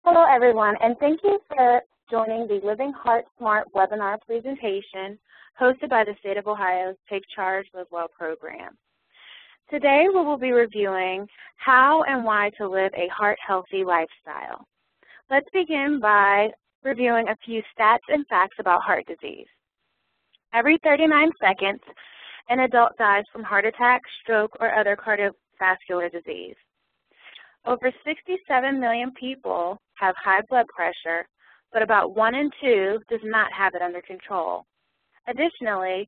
Hello, everyone, and thank you for joining the Living Heart Smart webinar presentation hosted by the State of Ohio's Take Charge, Live Well program. Today, we will be reviewing how and why to live a heart-healthy lifestyle. Let's begin by reviewing a few stats and facts about heart disease. Every 39 seconds, an adult dies from heart attack, stroke, or other cardiovascular disease. Over 67 million people have high blood pressure, but about 1 in 2 does not have it under control. Additionally,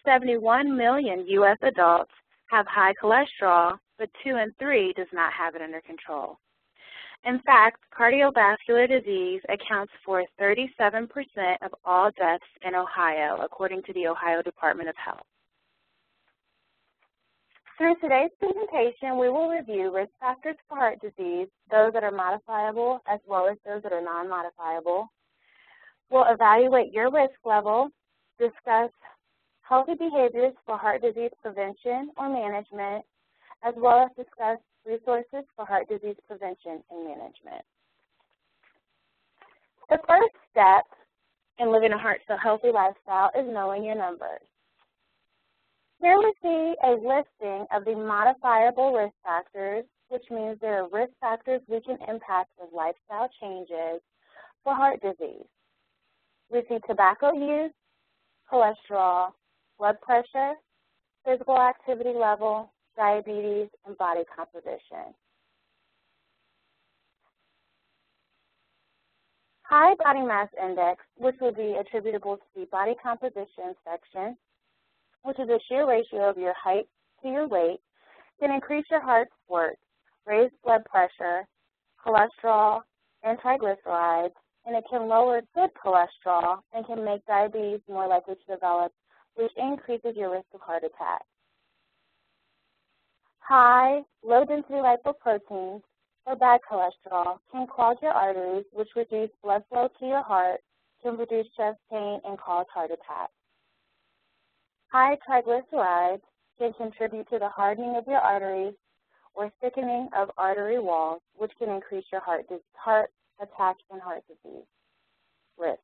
71 million U.S. adults have high cholesterol, but 2 in 3 does not have it under control. In fact, cardiovascular disease accounts for 37% of all deaths in Ohio, according to the Ohio Department of Health. Through today's presentation, we will review risk factors for heart disease, those that are modifiable as well as those that are non-modifiable. We'll evaluate your risk level, discuss healthy behaviors for heart disease prevention or management, as well as discuss resources for heart disease prevention and management. The first step in living a healthy lifestyle is knowing your numbers. Here we see a listing of the modifiable risk factors, which means there are risk factors we can impact with lifestyle changes for heart disease. We see tobacco use, cholesterol, blood pressure, physical activity level, diabetes, and body composition. High body mass index, which would be attributable to the body composition section, which is a sheer ratio of your height to your weight, can increase your heart's work, raise blood pressure, cholesterol, and triglycerides, and it can lower good cholesterol and can make diabetes more likely to develop, which increases your risk of heart attack. High, low-density lipoproteins, or bad cholesterol, can clog your arteries, which reduce blood flow to your heart, can produce chest pain, and cause heart attacks. High triglycerides can contribute to the hardening of your arteries or thickening of artery walls, which can increase your heart attack and heart disease risk.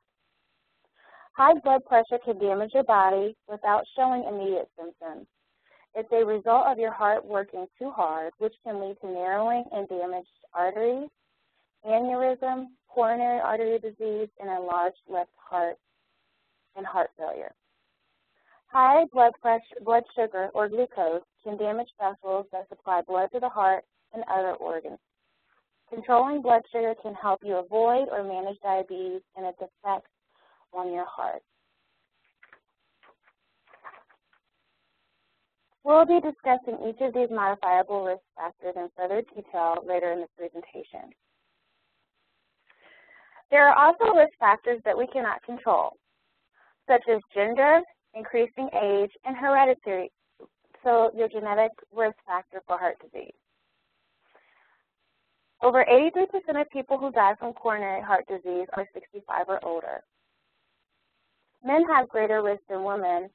High blood pressure can damage your body without showing immediate symptoms. It's a result of your heart working too hard, which can lead to narrowing and damaged arteries, aneurysm, coronary artery disease, and enlarged left heart and heart failure. High blood sugar, or glucose, can damage vessels that supply blood to the heart and other organs. Controlling blood sugar can help you avoid or manage diabetes and its effects on your heart. We'll be discussing each of these modifiable risk factors in further detail later in the presentation. There are also risk factors that we cannot control, such as gender, increasing age, and hereditary, so your genetic risk factor for heart disease. Over 83% of people who die from coronary heart disease are 65 or older. Men have greater risk than women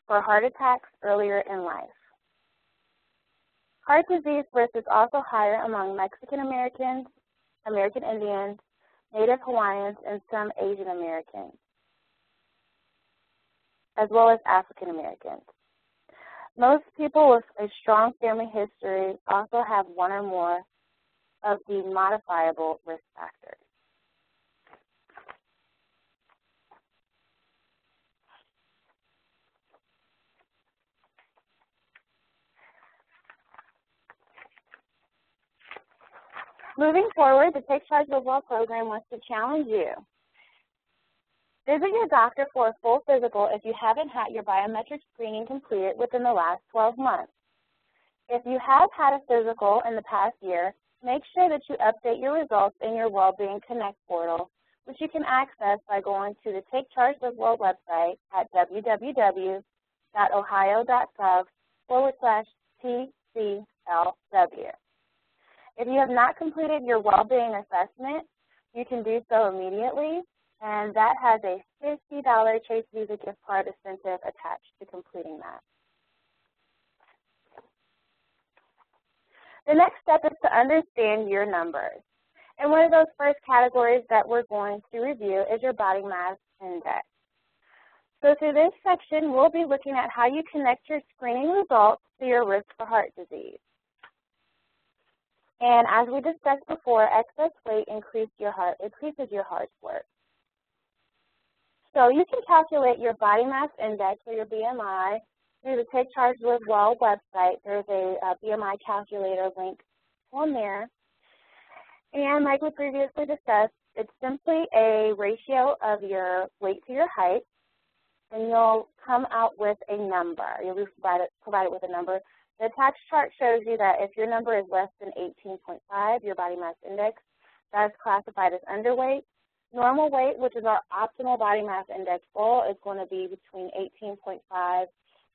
for heart attacks earlier in life. Heart disease risk is also higher among Mexican Americans, American Indians, Native Hawaiians, and some Asian Americans, as well as African Americans. Most people with a strong family history also have one or more of the modifiable risk factors. Moving forward, the Take Charge Live Well program wants to challenge you. Visit your doctor for a full physical if you haven't had your biometric screening completed within the last 12 months. If you have had a physical in the past year, make sure that you update your results in your WellBeing Connect portal, which you can access by going to the Take Charge Live Well website at www.ohio.gov/TCLW. If you have not completed your WellBeing assessment, you can do so immediately, and that has a $50 Chase Visa gift card incentive attached to completing that. The next step is to understand your numbers. And one of those first categories that we're going to review is your body mass index. So through this section, we'll be looking at how you connect your screening results to your risk for heart disease. And as we discussed before, excess weight increases your heart work. So you can calculate your body mass index or your BMI through the Take Charge Live Well website. There's a BMI calculator link on there. And like we previously discussed, it's simply a ratio of your weight to your height, and you'll come out with a number. You'll be provided with a number. The attached chart shows you that if your number is less than 18.5, your body mass index, that's classified as underweight. Normal weight, which is our optimal body mass index goal, is going to be between 18.5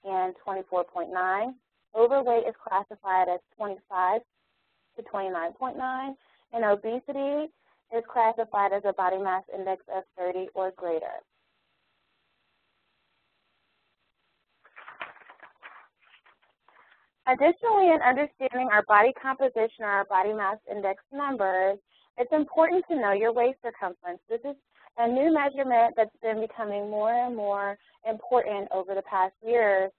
and 24.9. Overweight is classified as 25 to 29.9, and obesity is classified as a body mass index of 30 or greater. Additionally, in understanding our body composition or our body mass index numbers, it's important to know your waist circumference. This is a new measurement that's been becoming more and more important over the past years.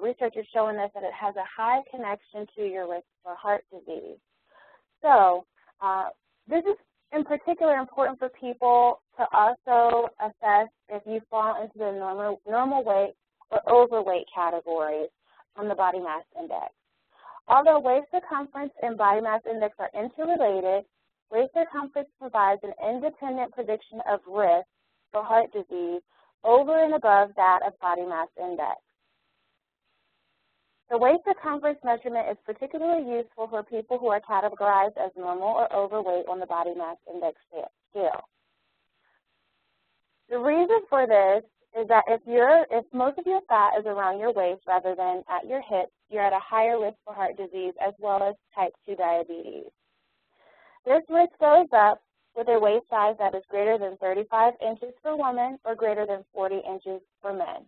Research is showing us that it has a high connection to your risk for heart disease. So this is in particular important for people to also assess if you fall into the normal weight or overweight categories on the body mass index. Although waist circumference and body mass index are interrelated, waist circumference provides an independent prediction of risk for heart disease over and above that of body mass index. The waist circumference measurement is particularly useful for people who are categorized as normal or overweight on the body mass index scale. The reason for this is that if most of your fat is around your waist rather than at your hips, you're at a higher risk for heart disease as well as type 2 diabetes. This risk goes up with a waist size that is greater than 35 inches for women or greater than 40 inches for men.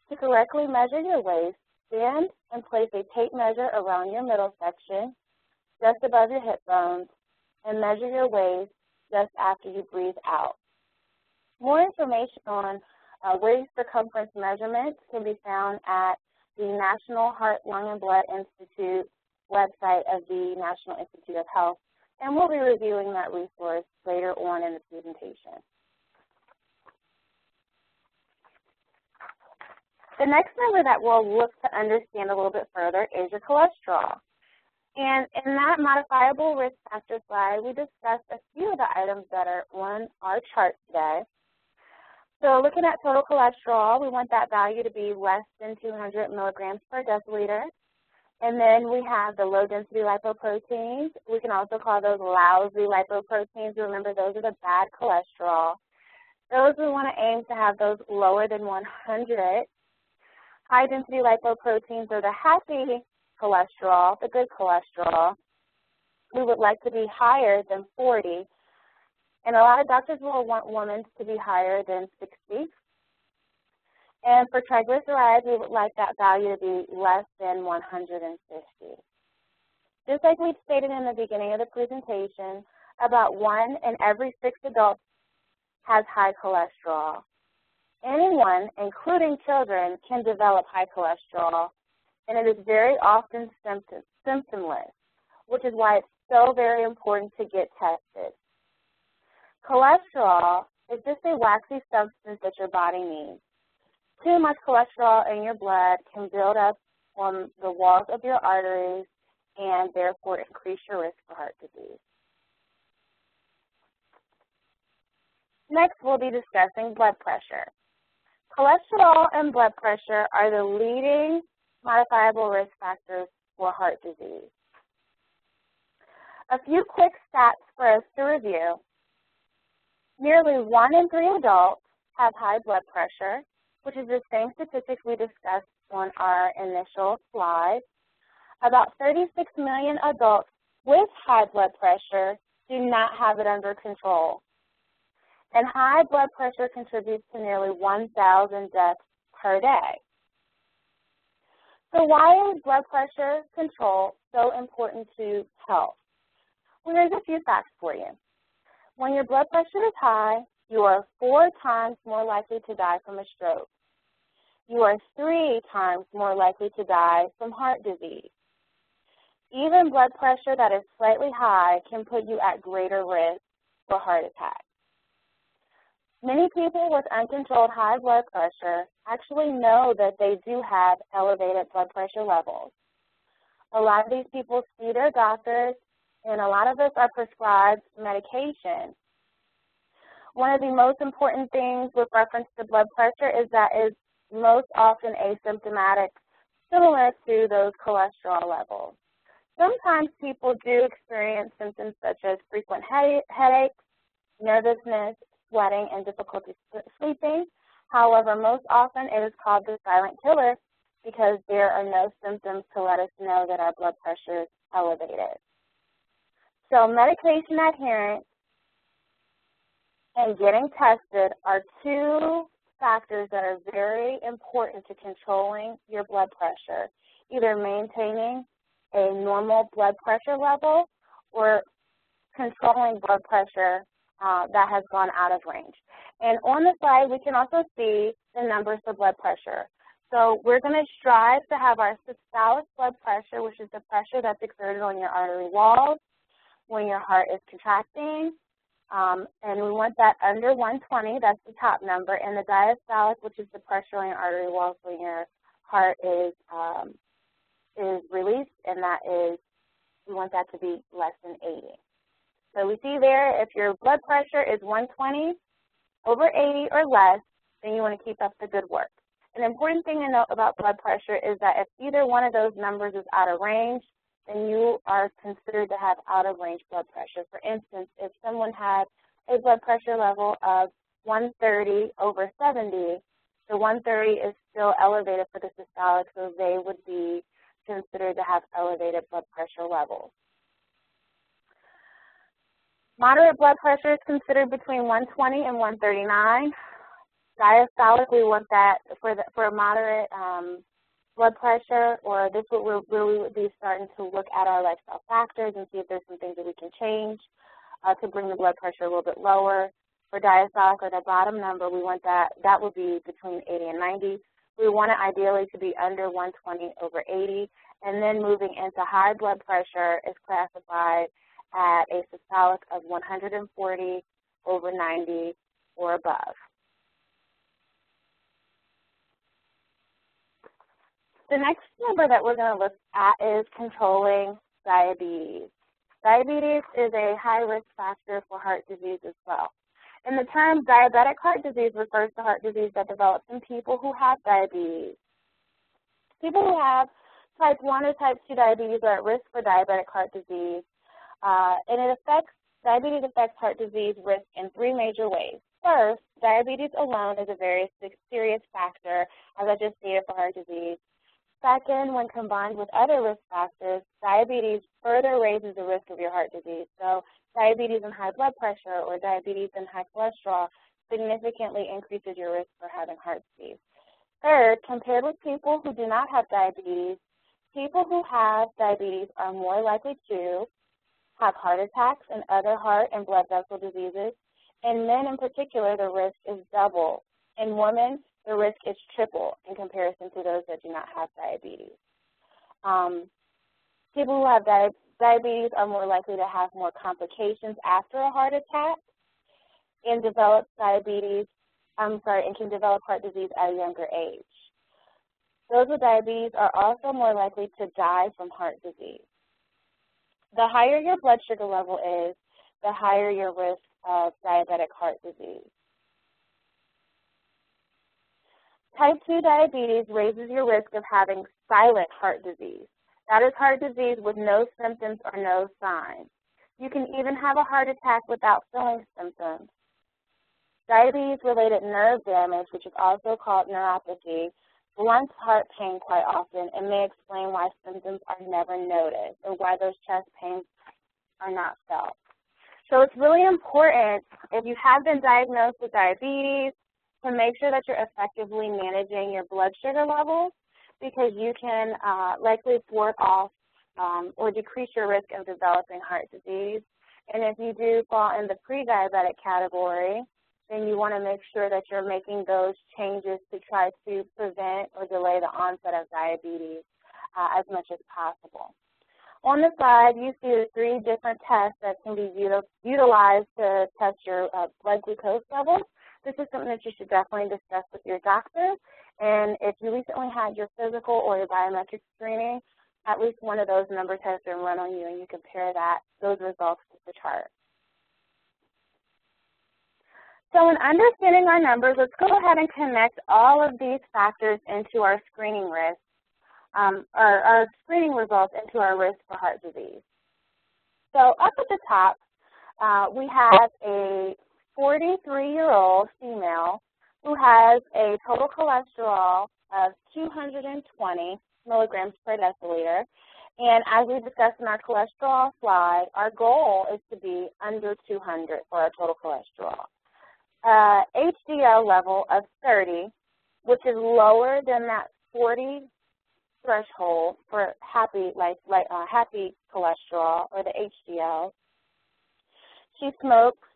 To correctly measure your waist, stand and place a tape measure around your middle section, just above your hip bones, and measure your waist just after you breathe out. More information on waist circumference measurements can be found at the National Heart, Lung, and Blood Institute website of the National Institute of Health, and we'll be reviewing that resource later on in the presentation. The next number that we'll look to understand a little bit further is your cholesterol. And in that modifiable risk factor slide, we discussed a few of the items that are on our chart today. So looking at total cholesterol, we want that value to be less than 200 milligrams per deciliter. And then we have the low-density lipoproteins. We can also call those lousy lipoproteins. Remember, those are the bad cholesterol. Those we want to aim to have those lower than 100. High-density lipoproteins are the happy cholesterol, the good cholesterol. We would like to be higher than 40. And a lot of doctors will want women to be higher than 60. And for triglycerides, we would like that value to be less than 150. Just like we stated in the beginning of the presentation, about 1 in every 6 adults has high cholesterol. Anyone, including children, can develop high cholesterol, and it is very often symptomless, which is why it's so very important to get tested. Cholesterol is just a waxy substance that your body needs. Too much cholesterol in your blood can build up on the walls of your arteries and therefore increase your risk for heart disease. Next, we'll be discussing blood pressure. Cholesterol and blood pressure are the leading modifiable risk factors for heart disease. A few quick stats for us to review. Nearly 1 in 3 adults have high blood pressure, which is the same statistics we discussed on our initial slide. About 36 million adults with high blood pressure do not have it under control. And high blood pressure contributes to nearly 1,000 deaths per day. So why is blood pressure control so important to health? Well, here's a few facts for you. When your blood pressure is high, you are 4 times more likely to die from a stroke. You are 3 times more likely to die from heart disease. Even blood pressure that is slightly high can put you at greater risk for heart attack. Many people with uncontrolled high blood pressure actually know that they do have elevated blood pressure levels. A lot of these people see their doctors, and a lot of us are prescribed medication. One of the most important things with reference to blood pressure is that it's most often asymptomatic, similar to those cholesterol levels. Sometimes people do experience symptoms such as frequent headaches, nervousness, sweating, and difficulty sleeping. However, most often it is called the silent killer because there are no symptoms to let us know that our blood pressure is elevated. So medication adherence and getting tested are 2 factors that are very important to controlling your blood pressure, either maintaining a normal blood pressure level or controlling blood pressure that has gone out of range. And on the slide, we can also see the numbers for blood pressure. So we're going to strive to have our systolic blood pressure, which is the pressure that's exerted on your artery walls when your heart is contracting. And we want that under 120, that's the top number, and the diastolic, which is the pressure on your artery walls when your heart is released, and that is, we want that to be less than 80. So we see there, if your blood pressure is 120 over 80 or less, then you want to keep up the good work. An important thing to note about blood pressure is that if either one of those numbers is out of range, then you are considered to have out-of-range blood pressure. For instance, if someone had a blood pressure level of 130 over 70, the 130 is still elevated for the systolic, so they would be considered to have elevated blood pressure levels. Moderate blood pressure is considered between 120 and 139. Diastolic, we want that for moderate blood pressure, or this is where we would be starting to look at our lifestyle factors and see if there's some things that we can change to bring the blood pressure a little bit lower. For diastolic, or the bottom number, we want that would be between 80 and 90. We want it ideally to be under 120 over 80, and then moving into high blood pressure is classified at a systolic of 140 over 90 or above. The next number that we're going to look at is controlling diabetes. Diabetes is a high-risk factor for heart disease as well. And the term diabetic heart disease refers to heart disease that develops in people who have diabetes. People who have type 1 or type 2 diabetes are at risk for diabetic heart disease. And diabetes affects heart disease risk in 3 major ways. First, diabetes alone is a very serious factor, as I just stated, for heart disease. Second, when combined with other risk factors, diabetes further raises the risk of your heart disease. So diabetes and high blood pressure or diabetes and high cholesterol significantly increases your risk for having heart disease. Third, compared with people who do not have diabetes, people who have diabetes are more likely to have heart attacks and other heart and blood vessel diseases. In men in particular, the risk is double. In women, the risk is triple in comparison to those that do not have diabetes. People who have diabetes are more likely to have more complications after a heart attack and develop and can develop heart disease at a younger age. Those with diabetes are also more likely to die from heart disease. The higher your blood sugar level is, the higher your risk of diabetic heart disease. Type 2 diabetes raises your risk of having silent heart disease. That is heart disease with no symptoms or no signs. You can even have a heart attack without feeling symptoms. Diabetes-related nerve damage, which is also called neuropathy, blunts heart pain quite often and may explain why symptoms are never noticed or why those chest pains are not felt. So it's really important, if you have been diagnosed with diabetes, to make sure that you're effectively managing your blood sugar levels, because you can likely thwart off or decrease your risk of developing heart disease. And if you do fall in the pre-diabetic category, then you want to make sure that you're making those changes to try to prevent or delay the onset of diabetes as much as possible. On the side, you see the 3 different tests that can be utilized to test your blood glucose levels. This is something that you should definitely discuss with your doctor. And if you recently had your physical or your biometric screening, at least one of those number tests are run on you, and you compare those results with the chart. So in understanding our numbers, let's go ahead and connect all of these factors into our screening risk, our screening results into our risk for heart disease. So up at the top, we have a 43-year-old female who has a total cholesterol of 220 milligrams per deciliter. And as we discussed in our cholesterol slide, our goal is to be under 200 for our total cholesterol. HDL level of 30, which is lower than that 40 threshold for happy cholesterol, or the HDL. She smokes,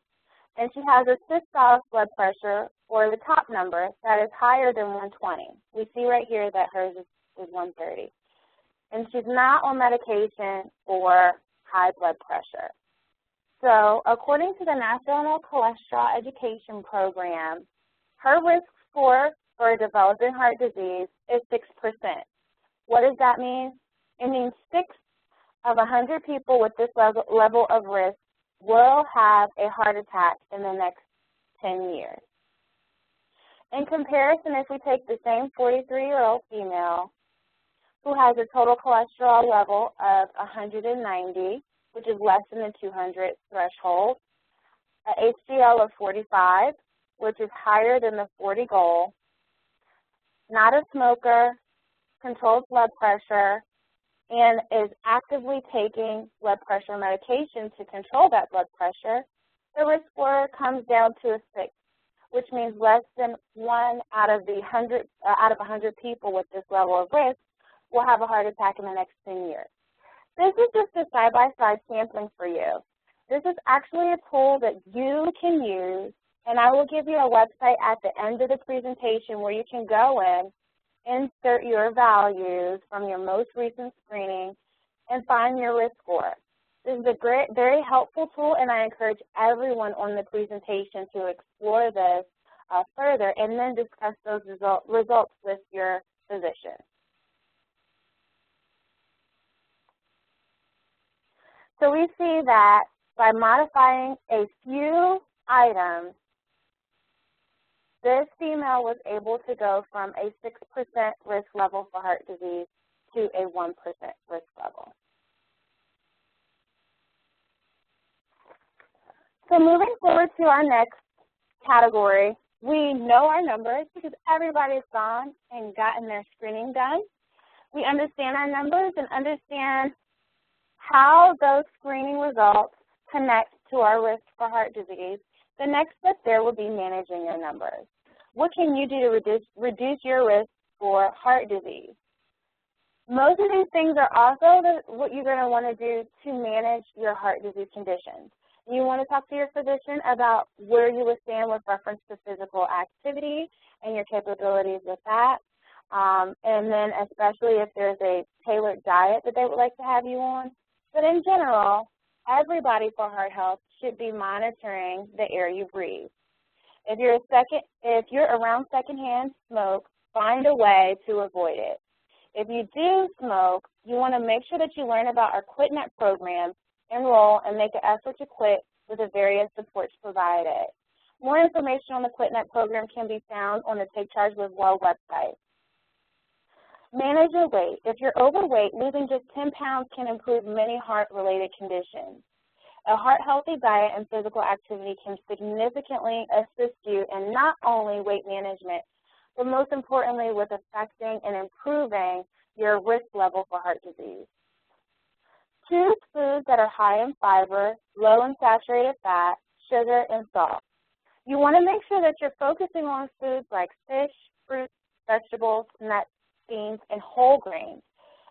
and she has a systolic blood pressure, or the top number, that is higher than 120. We see right here that hers is 130. And she's not on medication for high blood pressure. So according to the National Cholesterol Education Program, her risk score for developing heart disease is 6%. What does that mean? It means 6 of 100 people with this level of risk will have a heart attack in the next 10 years. In comparison, if we take the same 43-year-old female who has a total cholesterol level of 190, which is less than the 200 threshold, an HDL of 45, which is higher than the 40 goal, not a smoker, controls blood pressure, and is actively taking blood pressure medication to control that blood pressure, the risk score comes down to a 6, which means less than 1 out of 100 people with this level of risk will have a heart attack in the next 10 years. This is just a side-by-side sampling for you. This is actually a tool that you can use, and I will give you a website at the end of the presentation where you can go in, insert your values from your most recent screening, and find your risk score. This is a great, very helpful tool, and I encourage everyone on the presentation to explore this further and then discuss those results with your physician. So we see that by modifying a few items, this female was able to go from a 6% risk level for heart disease to a 1% risk level. So moving forward to our next category, we know our numbers because everybody's gone and gotten their screening done. We understand our numbers and understand how those screening results connect to our risk for heart disease. The next step there will be managing your numbers. What can you do to reduce your risk for heart disease? Most of these things are also what you're going to want to do to manage your heart disease conditions. You want to talk to your physician about where you would stand with reference to physical activity and your capabilities with that. And then especially if there's a tailored diet that they would like to have you on. But in general, everybody for heart health should be monitoring the air you breathe. If you're around secondhand smoke, find a way to avoid it. If you do smoke, you want to make sure that you learn about our QuitNet program, enroll, and make an effort to quit with the various supports provided. More information on the QuitNet program can be found on the Take Charge with Well website. Manage your weight. If you're overweight, losing just 10 pounds can improve many heart-related conditions. A heart-healthy diet and physical activity can significantly assist you in not only weight management, but most importantly with affecting and improving your risk level for heart disease. Choose foods that are high in fiber, low in saturated fat, sugar, and salt. You want to make sure that you're focusing on foods like fish, fruits, vegetables, nuts, beans, and whole grains.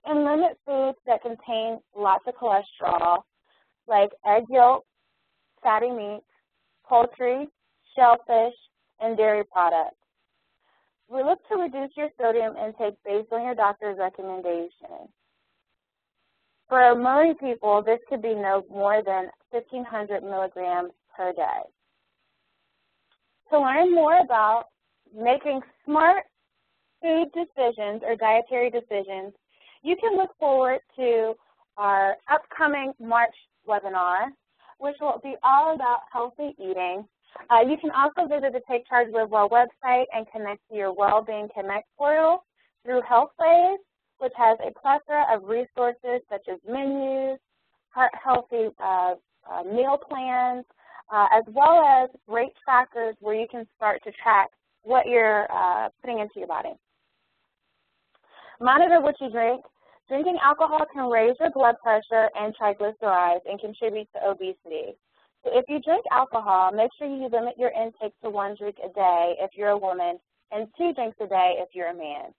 and limit foods that contain lots of cholesterol, like egg yolk, fatty meats, poultry, shellfish, and dairy products. We look to reduce your sodium intake based on your doctor's recommendation. For many people, this could be no more than 1,500 milligrams per day. To learn more about making smart food decisions or dietary decisions, you can look forward to our upcoming March webinar, which will be all about healthy eating. You can also visit the Take Charge Live Well website and connect to your WellBeing Connect portal through HealthWays, which has a plethora of resources such as menus, heart-healthy meal plans, as well as great trackers where you can start to track what you're putting into your body. Monitor what you drink. Drinking alcohol can raise your blood pressure and triglycerides and contribute to obesity. So if you drink alcohol, make sure you limit your intake to 1 drink a day if you're a woman and 2 drinks a day if you're a man.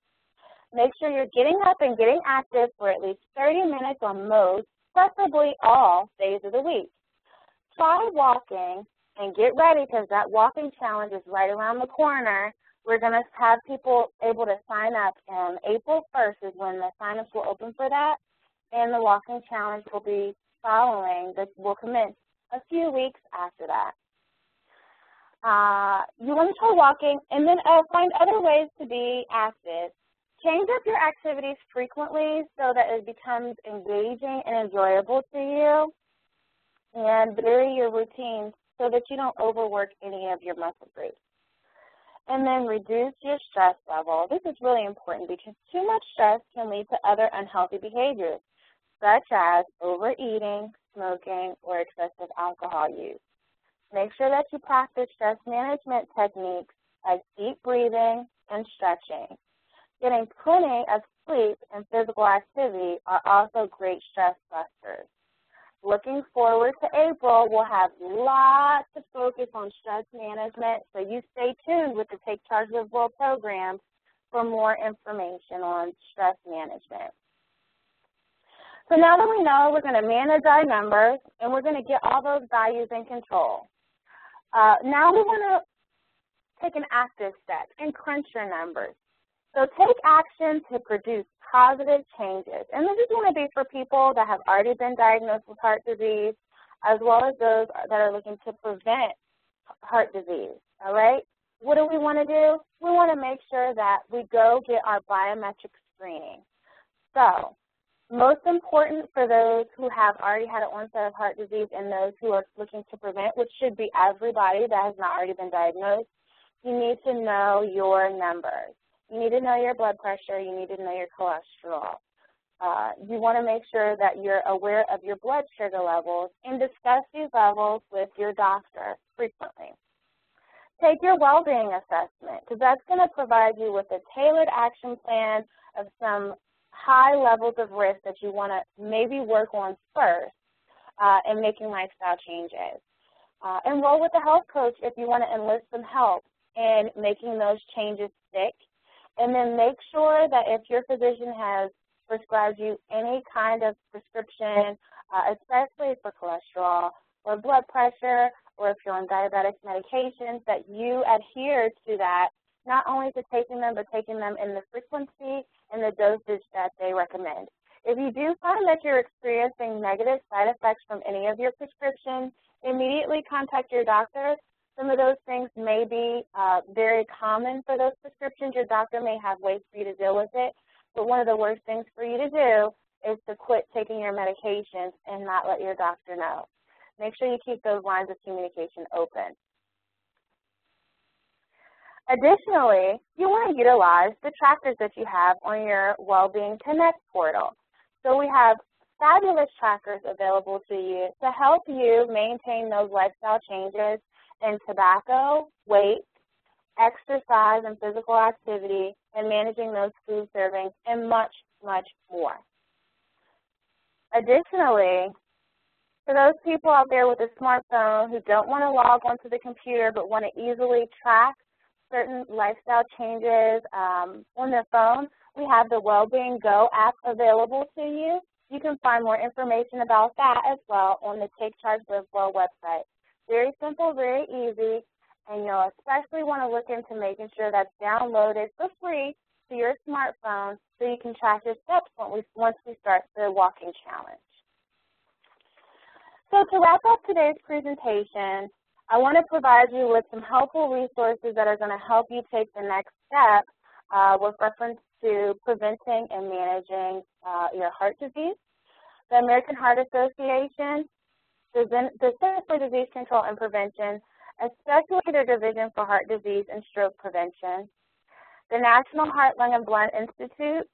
Make sure you're getting up and getting active for at least 30 minutes on most, preferably all, days of the week. Try walking and get ready because that walking challenge is right around the corner. We're going to have people able to sign up, and April 1st is when the sign-ups will open for that, and the walking challenge will be following. That will commence a few weeks after that. You want to try walking, and then find other ways to be active. Change up your activities frequently so that it becomes engaging and enjoyable to you, and vary your routines so that you don't overwork any of your muscle groups. And then reduce your stress level. This is really important because too much stress can lead to other unhealthy behaviors, such as overeating, smoking, or excessive alcohol use. Make sure that you practice stress management techniques like deep breathing and stretching. Getting plenty of sleep and physical activity are also great stress busters. Looking forward to April, we'll have lots of focus on stress management, so you stay tuned with the Take Charge Live Well program for more information on stress management. So now that we know we're going to manage our numbers and we're going to get all those values in control, now we want to take an active step and crunch your numbers. So take action to produce positive changes. And this is going to be for people that have already been diagnosed with heart disease, as well as those that are looking to prevent heart disease, all right? What do we want to do? We want to make sure that we go get our biometric screening. So most important for those who have already had an onset of heart disease and those who are looking to prevent, which should be everybody that has not already been diagnosed, you need to know your numbers. You need to know your blood pressure. You need to know your cholesterol. You want to make sure that you're aware of your blood sugar levels and discuss these levels with your doctor frequently. Take your well-being assessment because that's going to provide you with a tailored action plan of some high levels of risk that you want to maybe work on first in making lifestyle changes. Enroll with a health coach if you want to enlist some help in making those changes stick. And then make sure that if your physician has prescribed you any kind of prescription, especially for cholesterol or blood pressure, or if you're on diabetic medications, that you adhere to that, not only to taking them, but taking them in the frequency and the dosage that they recommend. If you do find that you're experiencing negative side effects from any of your prescriptions, immediately contact your doctor. Some of those things may be very common for those prescriptions. Your doctor may have ways for you to deal with it, but one of the worst things for you to do is to quit taking your medications and not let your doctor know. Make sure you keep those lines of communication open. Additionally, you want to utilize the trackers that you have on your WellBeing Connect portal. So we have fabulous trackers available to you to help you maintain those lifestyle changes in tobacco, weight, exercise and physical activity, and managing those food servings, and much, much more. Additionally, for those people out there with a smartphone who don't want to log onto the computer but want to easily track certain lifestyle changes on their phone, we have the WellBeing Go app available to you. You can find more information about that as well on the Take Charge Live Well website. Very simple, very easy, and you'll especially want to look into making sure that's downloaded for free to your smartphone so you can track your steps once we start the walking challenge. So to wrap up today's presentation, I want to provide you with some helpful resources that are going to help you take the next step with reference to preventing and managing your heart disease. The American Heart Association, the Center for Disease Control and Prevention, especially their Division for Heart Disease and Stroke Prevention. The National Heart, Lung, and Blood Institute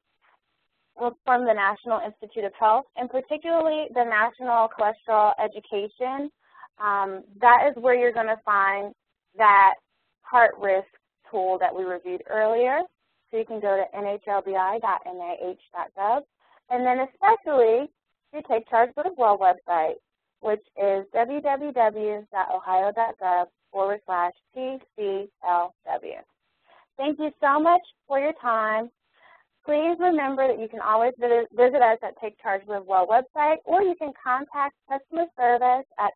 from the National Institute of Health, and particularly the National Cholesterol Education. That is where you're going to find that heart risk tool that we reviewed earlier. So you can go to nhlbi.nih.gov, and then especially the Take Charge Live Well website, which is www.ohio.gov/TCLW. Thank you so much for your time. Please remember that you can always visit us at Take Charge Live Well website, or you can contact customer service at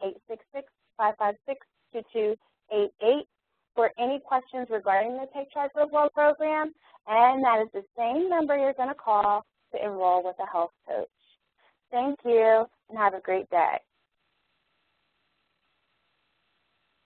866-556-2288 for any questions regarding the Take Charge Live Well program, and that is the same number you're going to call to enroll with a health coach. Thank you, and have a great day.